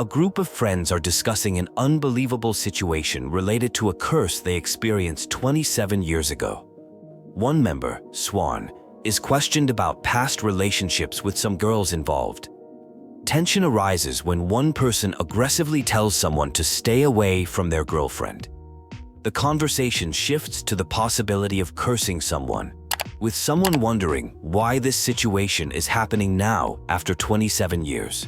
A group of friends are discussing an unbelievable situation related to a curse they experienced 27 years ago. One member, Swan, is questioned about past relationships with some girls involved. Tension arises when one person aggressively tells someone to stay away from their girlfriend. The conversation shifts to the possibility of cursing someone, with someone wondering why this situation is happening now after 27 years.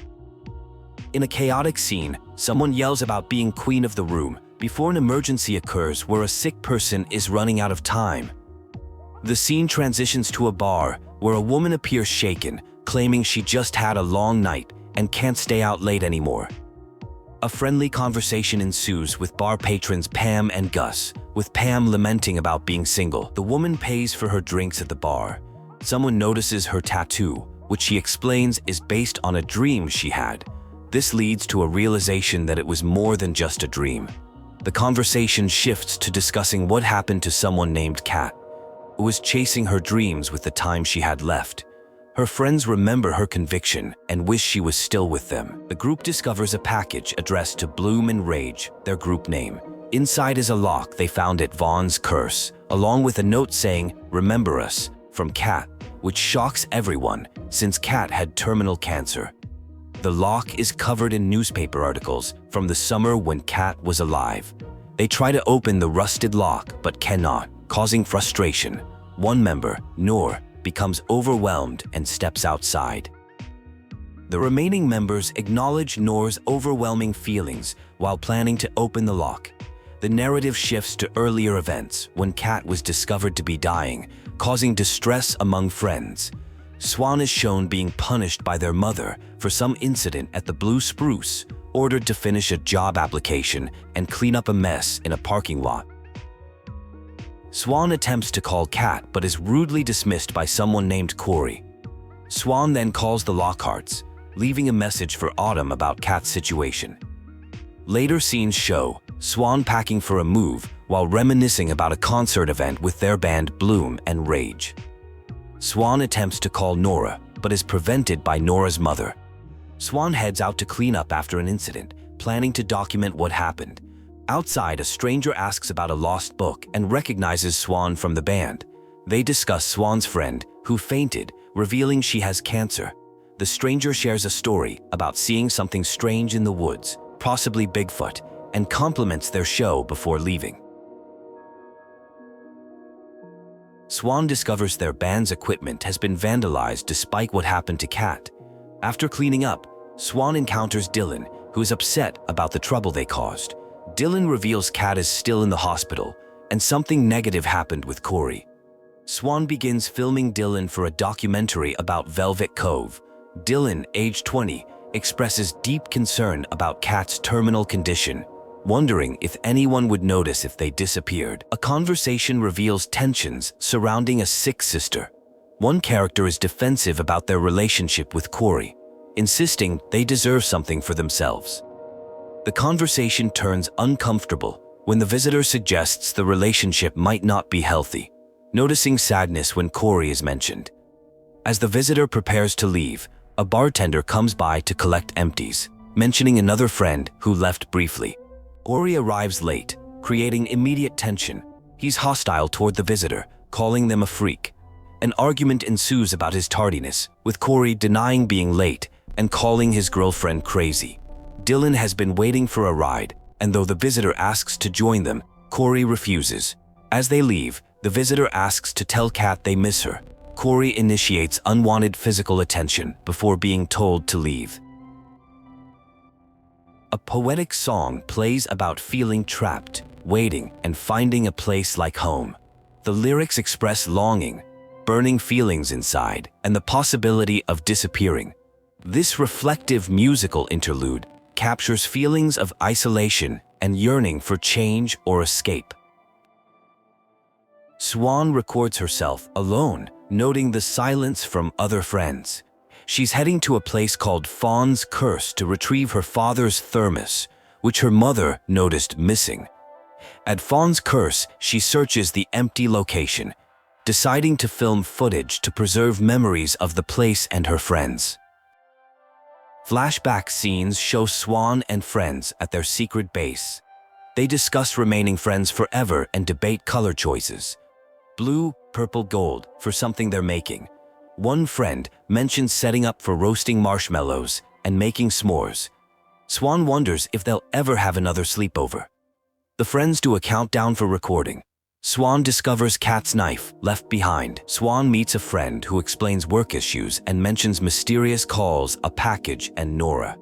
In a chaotic scene, someone yells about being queen of the room before an emergency occurs where a sick person is running out of time. The scene transitions to a bar where a woman appears shaken, claiming she just had a long night and can't stay out late anymore. A friendly conversation ensues with bar patrons Pam and Gus, with Pam lamenting about being single. The woman pays for her drinks at the bar. Someone notices her tattoo, which she explains is based on a dream she had. This leads to a realization that it was more than just a dream. The conversation shifts to discussing what happened to someone named Cath, who was chasing her dreams with the time she had left. Her friends remember her conviction and wish she was still with them. The group discovers a package addressed to Bloom and Rage, their group name. Inside is a lock they found at Vaughn's curse, along with a note saying, "Remember us," from Cath, which shocks everyone since Cath had terminal cancer. The lock is covered in newspaper articles from the summer when Cath was alive. They try to open the rusted lock but cannot, causing frustration. One member, Noor, becomes overwhelmed and steps outside. The remaining members acknowledge Noor's overwhelming feelings while planning to open the lock. The narrative shifts to earlier events when Cath was discovered to be dying, causing distress among friends. Swan is shown being punished by their mother for some incident at the Blue Spruce, ordered to finish a job application and clean up a mess in a parking lot. Swan attempts to call Cath but is rudely dismissed by someone named Cory. Swan then calls the Lockharts, leaving a message for Autumn about Cath's situation. Later scenes show Swan packing for a move while reminiscing about a concert event with their band Bloom and Rage. Swan attempts to call Nora but is prevented by Nora's mother. Swan heads out to clean up after an incident, planning to document what happened. Outside, a stranger asks about a lost book and recognizes Swan from the band. They discuss Swan's friend, who fainted, revealing she has cancer. The stranger shares a story about seeing something strange in the woods, possibly Bigfoot, and compliments their show before leaving. Swan discovers their band's equipment has been vandalized despite what happened to Cath. After cleaning up, Swan encounters Dylan, who is upset about the trouble they caused. Dylan reveals Cath is still in the hospital, and something negative happened with Cory. Swan begins filming Dylan for a documentary about Velvet Cove. Dylan, age 20, expresses deep concern about Cath's terminal condition, wondering if anyone would notice if they disappeared. A conversation reveals tensions surrounding a sick sister. One character is defensive about their relationship with Cory, insisting they deserve something for themselves. The conversation turns uncomfortable when the visitor suggests the relationship might not be healthy, noticing sadness when Cory is mentioned. As the visitor prepares to leave, a bartender comes by to collect empties, mentioning another friend who left briefly. Cory arrives late, creating immediate tension. He's hostile toward the visitor, calling them a freak. An argument ensues about his tardiness, with Cory denying being late and calling his girlfriend crazy. Dylan has been waiting for a ride, and though the visitor asks to join them, Cory refuses. As they leave, the visitor asks to tell Cath they miss her. Cory initiates unwanted physical attention before being told to leave. A poetic song plays about feeling trapped, waiting, and finding a place like home. The lyrics express longing, burning feelings inside, and the possibility of disappearing. This reflective musical interlude captures feelings of isolation and yearning for change or escape. Swan records herself alone, noting the silence from other friends. She's heading to a place called Fawn's Curse to retrieve her father's thermos, which her mother noticed missing. At Fawn's Curse, she searches the empty location, deciding to film footage to preserve memories of the place and her friends. Flashback scenes show Swan and friends at their secret base. They discuss remaining friends forever and debate color choices. Blue, purple, gold for something they're making. One friend mentions setting up for roasting marshmallows and making s'mores. Swan wonders if they'll ever have another sleepover. The friends do a countdown for recording. Swan discovers Cath's knife left behind. Swan meets a friend who explains work issues and mentions mysterious calls, a package, and Nora.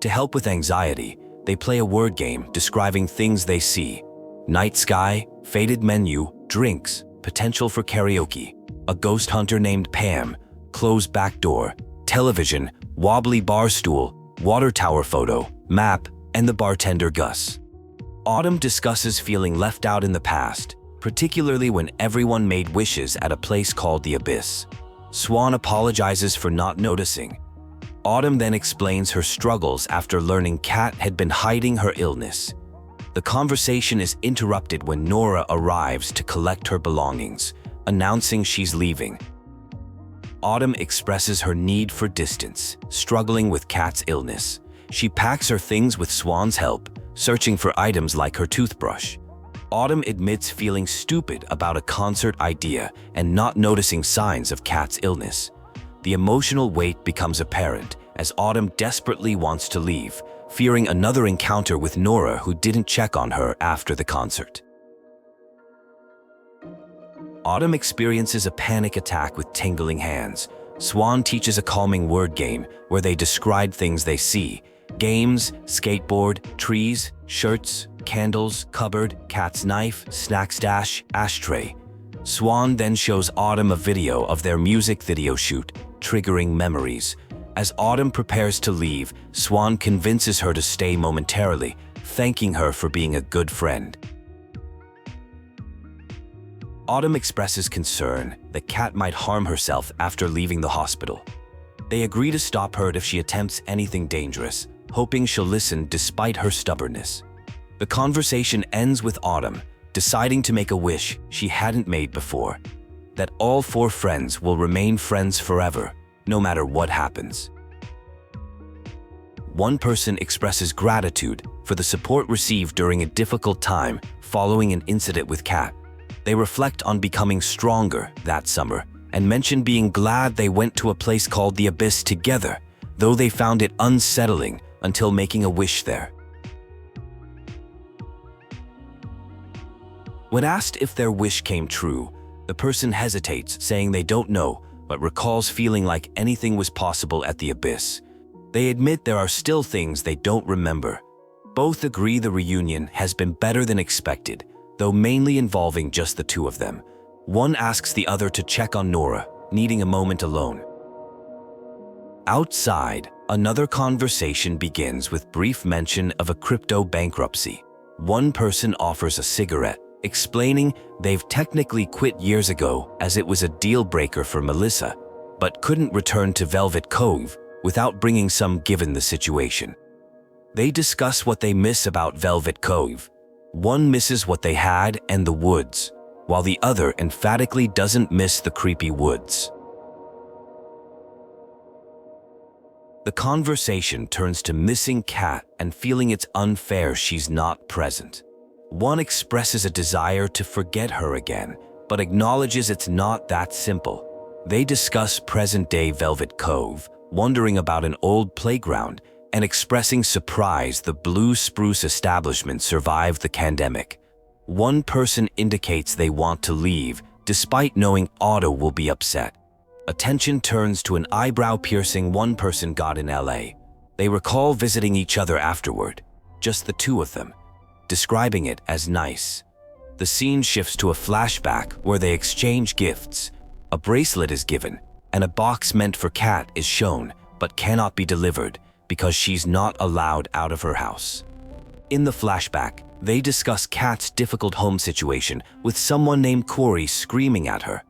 To help with anxiety, they play a word game describing things they see. Night sky, faded menu, drinks, potential for karaoke, a ghost hunter named Pam, closed back door, television, wobbly bar stool, water tower photo, map, and the bartender Gus. Autumn discusses feeling left out in the past, particularly when everyone made wishes at a place called the Abyss. Swan apologizes for not noticing. Autumn then explains her struggles after learning Cath had been hiding her illness. The conversation is interrupted when Nora arrives to collect her belongings, announcing she's leaving. Autumn expresses her need for distance, struggling with Cath's illness. She packs her things with Swan's help, searching for items like her toothbrush. Autumn admits feeling stupid about a concert idea and not noticing signs of Cath's illness. The emotional weight becomes apparent as Autumn desperately wants to leave, fearing another encounter with Nora who didn't check on her after the concert. Autumn experiences a panic attack with tingling hands. Swan teaches a calming word game where they describe things they see. Games, skateboard, trees, shirts, candles, cupboard, Cath's knife, snack stash, ashtray. Swan then shows Autumn a video of their music video shoot, triggering memories. As Autumn prepares to leave, Swan convinces her to stay momentarily, thanking her for being a good friend. Autumn expresses concern that Cath might harm herself after leaving the hospital. They agree to stop her if she attempts anything dangerous, hoping she'll listen despite her stubbornness. The conversation ends with Autumn deciding to make a wish she hadn't made before, that all four friends will remain friends forever, no matter what happens. One person expresses gratitude for the support received during a difficult time following an incident with Cath. They reflect on becoming stronger that summer and mention being glad they went to a place called the Abyss together, though they found it unsettling until making a wish there. When asked if their wish came true, the person hesitates, saying they don't know, but recalls feeling like anything was possible at the Abyss. They admit there are still things they don't remember. Both agree the reunion has been better than expected, though mainly involving just the two of them. One asks the other to check on Nora, needing a moment alone. Outside, another conversation begins with brief mention of a crypto bankruptcy. One person offers a cigarette, explaining they've technically quit years ago as it was a deal breaker for Melissa, but couldn't return to Velvet Cove without bringing some given the situation. They discuss what they miss about Velvet Cove. One misses what they had and the woods, while the other emphatically doesn't miss the creepy woods. The conversation turns to missing Cath and feeling it's unfair she's not present. One expresses a desire to forget her again, but acknowledges it's not that simple. They discuss present-day Velvet Cove, wondering about an old playground, and expressing surprise the blue spruce establishment survived the pandemic. One person indicates they want to leave, despite knowing Otto will be upset. Attention turns to an eyebrow piercing one person got in LA. They recall visiting each other afterward, just the two of them, describing it as nice. The scene shifts to a flashback where they exchange gifts. A bracelet is given, and a box meant for Cath is shown, but cannot be delivered because she's not allowed out of her house. In the flashback, they discuss Cath's difficult home situation with someone named Cory screaming at her.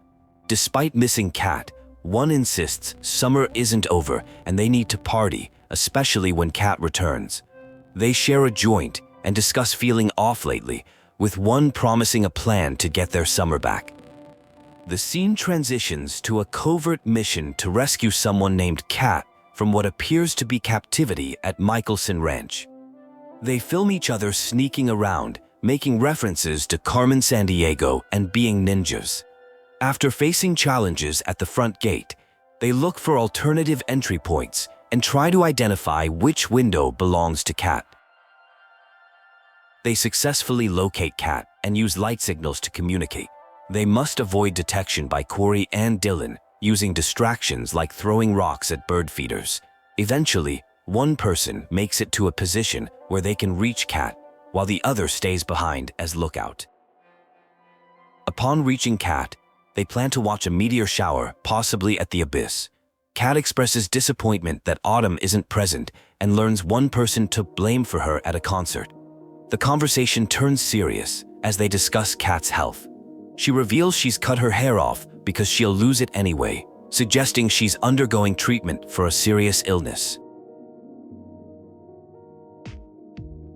Despite missing Cath, one insists summer isn't over and they need to party, especially when Cath returns. They share a joint and discuss feeling off lately, with one promising a plan to get their summer back. The scene transitions to a covert mission to rescue someone named Cath from what appears to be captivity at Michelson Ranch. They film each other sneaking around, making references to Carmen Sandiego and being ninjas. After facing challenges at the front gate, they look for alternative entry points and try to identify which window belongs to Cath. They successfully locate Cath and use light signals to communicate. They must avoid detection by Cory and Dylan, using distractions like throwing rocks at bird feeders. Eventually, one person makes it to a position where they can reach Cath, while the other stays behind as lookout. Upon reaching Cath, they plan to watch a meteor shower, possibly at the abyss. Cath expresses disappointment that Autumn isn't present and learns one person took blame for her at a concert. The conversation turns serious as they discuss Cath's health. She reveals she's cut her hair off because she'll lose it anyway, suggesting she's undergoing treatment for a serious illness.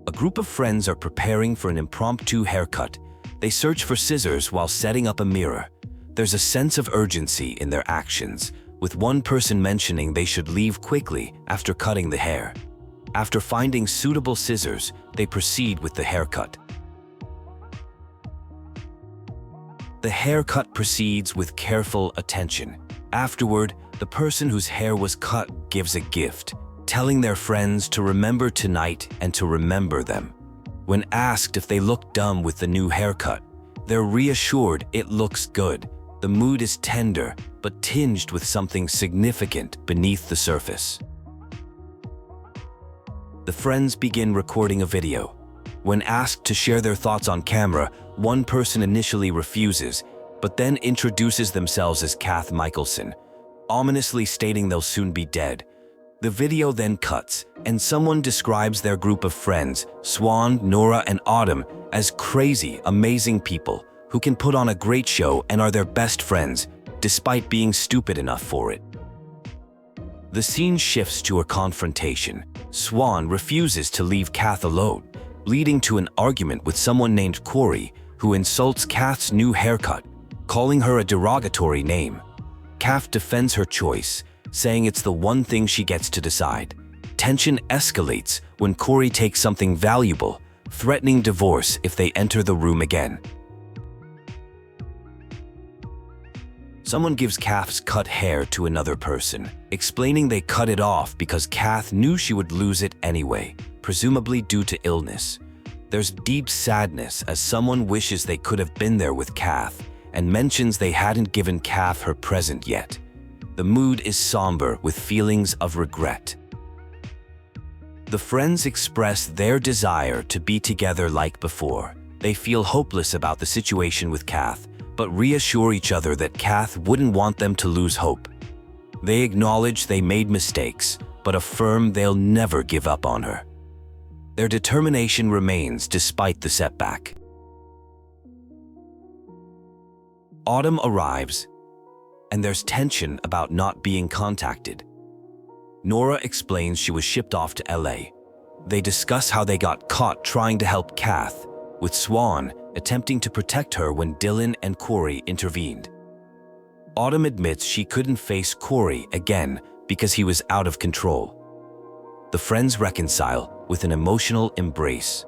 A group of friends are preparing for an impromptu haircut. They search for scissors while setting up a mirror. There's a sense of urgency in their actions, with one person mentioning they should leave quickly after cutting the hair. After finding suitable scissors, they proceed with the haircut. The haircut proceeds with careful attention. Afterward, the person whose hair was cut gives a gift, telling their friends to remember tonight and to remember them. When asked if they look dumb with the new haircut, they're reassured it looks good. The mood is tender, but tinged with something significant beneath the surface. The friends begin recording a video. When asked to share their thoughts on camera, one person initially refuses, but then introduces themselves as Cath Michelson, ominously stating they'll soon be dead. The video then cuts, and someone describes their group of friends, Swan, Nora, and Autumn, as crazy, amazing people who can put on a great show and are their best friends, despite being stupid enough for it. The scene shifts to a confrontation. Swan refuses to leave Cath alone, leading to an argument with someone named Cory, who insults Cath's new haircut, calling her a derogatory name. Cath defends her choice, saying it's the one thing she gets to decide. Tension escalates when Cory takes something valuable, threatening divorce if they enter the room again. Someone gives Cath's cut hair to another person, explaining they cut it off because Cath knew she would lose it anyway, presumably due to illness. There's deep sadness as someone wishes they could have been there with Cath and mentions they hadn't given Cath her present yet. The mood is somber with feelings of regret. The friends express their desire to be together like before. They feel hopeless about the situation with Cath, but reassure each other that Cath wouldn't want them to lose hope. They acknowledge they made mistakes, but affirm they'll never give up on her. Their determination remains despite the setback. Autumn arrives, and there's tension about not being contacted. Nora explains she was shipped off to LA. They discuss how they got caught trying to help Cath, with Swan attempting to protect her when Dylan and Cory intervened. Autumn admits she couldn't face Cory again because he was out of control. The friends reconcile with an emotional embrace.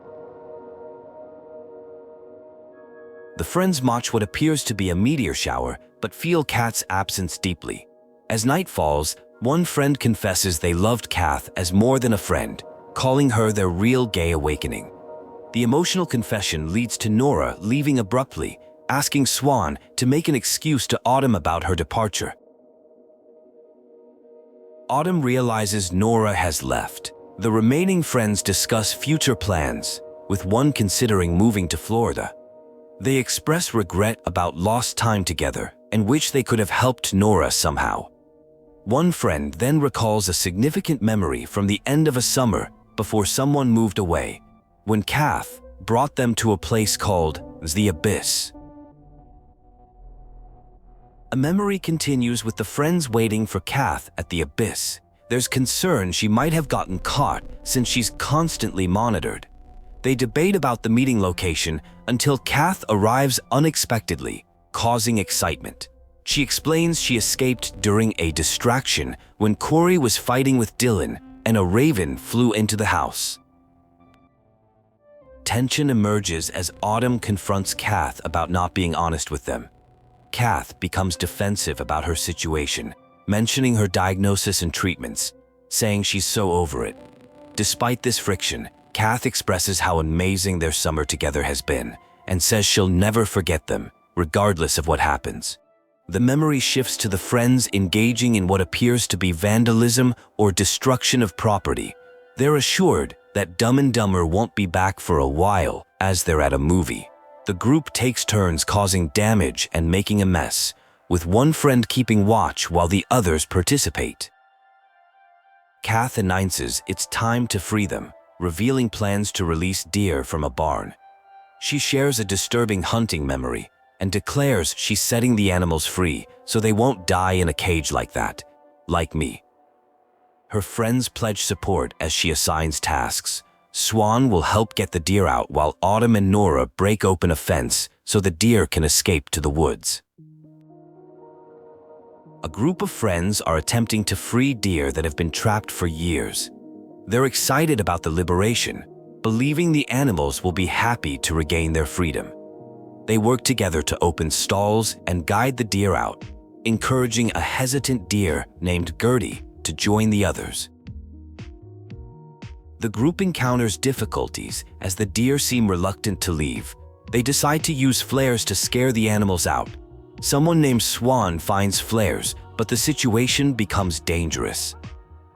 The friends watch what appears to be a meteor shower, but feel Cath's absence deeply. As night falls, one friend confesses they loved Cath as more than a friend, calling her their real gay awakening. The emotional confession leads to Nora leaving abruptly, asking Swan to make an excuse to Autumn about her departure. Autumn realizes Nora has left. The remaining friends discuss future plans, with one considering moving to Florida. They express regret about lost time together and wish they could have helped Nora somehow. One friend then recalls a significant memory from the end of a summer before someone moved away, when Cath brought them to a place called the Abyss. A memory continues with the friends waiting for Cath at the Abyss. There's concern she might have gotten caught since she's constantly monitored. They debate about the meeting location until Cath arrives unexpectedly, causing excitement. She explains she escaped during a distraction when Cory was fighting with Dylan and a raven flew into the house. Tension emerges as Autumn confronts Cath about not being honest with them. Cath becomes defensive about her situation, mentioning her diagnosis and treatments, saying she's so over it. Despite this friction, Cath expresses how amazing their summer together has been and says she'll never forget them, regardless of what happens. The memory shifts to the friends engaging in what appears to be vandalism or destruction of property. They're assured that Dumb and Dumber won't be back for a while, as they're at a movie. The group takes turns causing damage and making a mess, with one friend keeping watch while the others participate. Cath announces it's time to free them, revealing plans to release deer from a barn. She shares a disturbing hunting memory and declares she's setting the animals free so they won't die in a cage like that, like me. Her friends pledge support as she assigns tasks. Swan will help get the deer out while Autumn and Nora break open a fence so the deer can escape to the woods. A group of friends are attempting to free deer that have been trapped for years. They're excited about the liberation, believing the animals will be happy to regain their freedom. They work together to open stalls and guide the deer out, encouraging a hesitant deer named Gertie to join the others. The group encounters difficulties as the deer seem reluctant to leave. They decide to use flares to scare the animals out. Someone named Swan finds flares, but the situation becomes dangerous.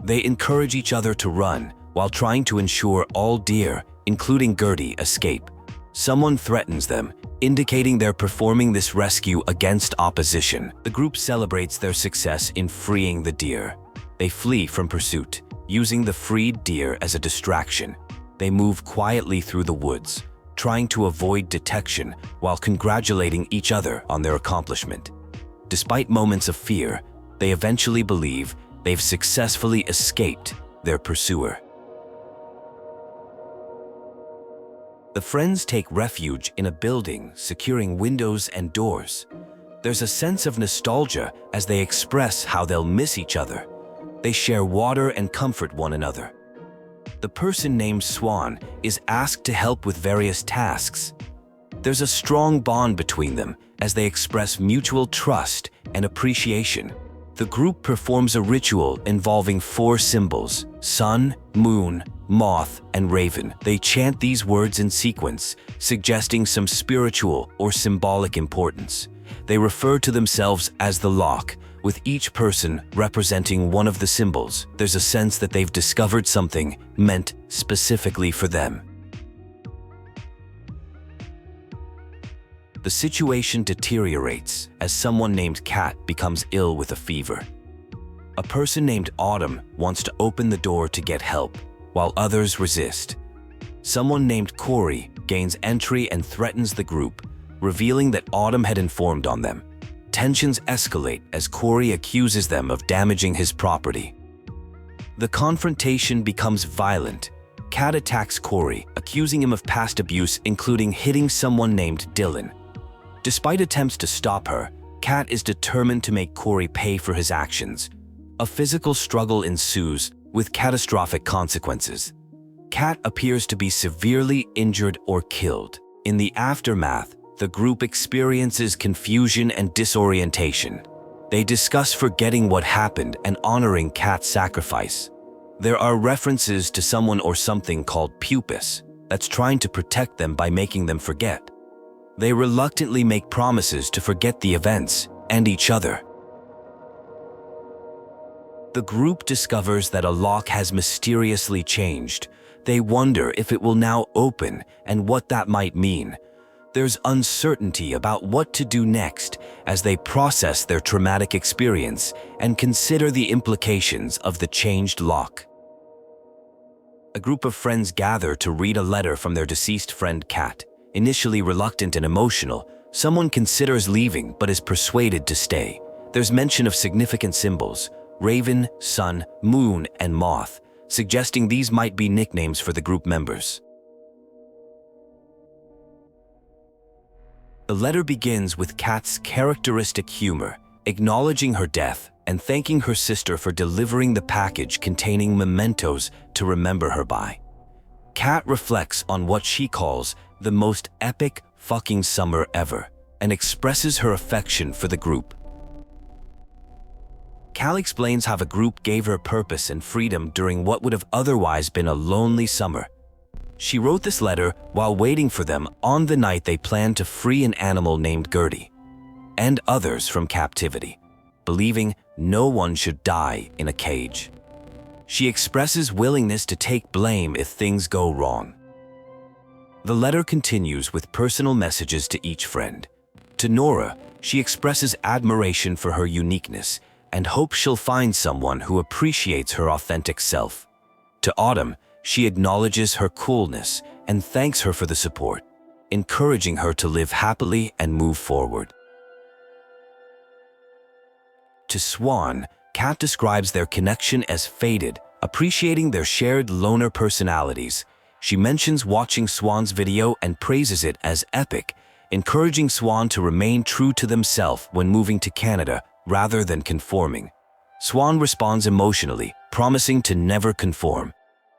They encourage each other to run while trying to ensure all deer, including Gertie, escape. Someone threatens them, indicating they're performing this rescue against opposition. The group celebrates their success in freeing the deer. They flee from pursuit, using the freed deer as a distraction. They move quietly through the woods, trying to avoid detection while congratulating each other on their accomplishment. Despite moments of fear, they eventually believe they've successfully escaped their pursuer. The friends take refuge in a building, securing windows and doors. There's a sense of nostalgia as they express how they'll miss each other. They share water and comfort one another. The person named Swan is asked to help with various tasks. There's a strong bond between them as they express mutual trust and appreciation. The group performs a ritual involving 4 symbols: sun, moon, moth, and raven. They chant these words in sequence, suggesting some spiritual or symbolic importance. They refer to themselves as the Lock, with each person representing one of the symbols. There's a sense that they've discovered something meant specifically for them. The situation deteriorates as someone named Cath becomes ill with a fever. A person named Autumn wants to open the door to get help, while others resist. Someone named Cory gains entry and threatens the group, revealing that Autumn had informed on them. Tensions escalate as Cory accuses them of damaging his property. The confrontation becomes violent. Cath attacks Cory, accusing him of past abuse, including hitting someone named Dylan. Despite attempts to stop her, Cath is determined to make Cory pay for his actions. A physical struggle ensues, with catastrophic consequences. Cath appears to be severely injured or killed. In the aftermath, the group experiences confusion and disorientation. They discuss forgetting what happened and honoring Cath's sacrifice. There are references to someone or something called Pupus that's trying to protect them by making them forget. They reluctantly make promises to forget the events and each other. The group discovers that a lock has mysteriously changed. They wonder if it will now open and what that might mean. There's uncertainty about what to do next as they process their traumatic experience and consider the implications of the changed lock. A group of friends gather to read a letter from their deceased friend Cath. Initially reluctant and emotional, someone considers leaving but is persuaded to stay. There's mention of significant symbols: raven, sun, moon, and moth, suggesting these might be nicknames for the group members. The letter begins with Cath's characteristic humor, acknowledging her death and thanking her sister for delivering the package containing mementos to remember her by. Cath reflects on what she calls the most epic fucking summer ever and expresses her affection for the group. Cath explains how the group gave her purpose and freedom during what would have otherwise been a lonely summer. She wrote this letter while waiting for them on the night they planned to free an animal named Gertie and others from captivity, believing no one should die in a cage. She expresses willingness to take blame if things go wrong. The letter continues with personal messages to each friend. To Nora, she expresses admiration for her uniqueness and hopes she'll find someone who appreciates her authentic self. To Autumn, she acknowledges her coolness and thanks her for the support, encouraging her to live happily and move forward. To Swan, Cath describes their connection as faded, appreciating their shared loner personalities. She mentions watching Swan's video and praises it as epic, encouraging Swan to remain true to themselves when moving to Canada rather than conforming. Swan responds emotionally, promising to never conform.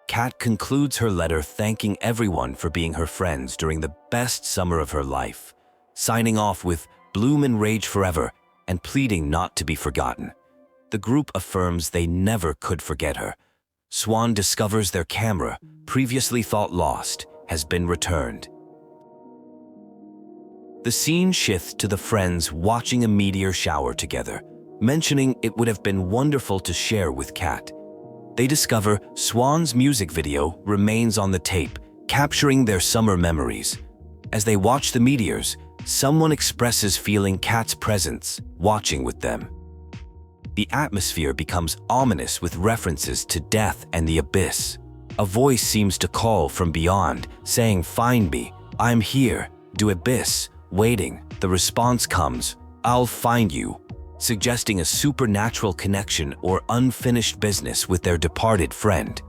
Cath concludes her letter thanking everyone for being her friends during the best summer of her life, signing off with "Bloom and rage forever" and pleading not to be forgotten. The group affirms they never could forget her. Swan discovers their camera, previously thought lost, has been returned. The scene shifts to the friends watching a meteor shower together, mentioning it would have been wonderful to share with Cath. They discover Swan's music video remains on the tape, capturing their summer memories. As they watch the meteors, someone expresses feeling Cath's presence, watching with them. The atmosphere becomes ominous with references to death and the abyss. A voice seems to call from beyond, saying, "Find me, I'm here, do abyss." Waiting, the response comes, "I'll find you," suggesting a supernatural connection or unfinished business with their departed friend.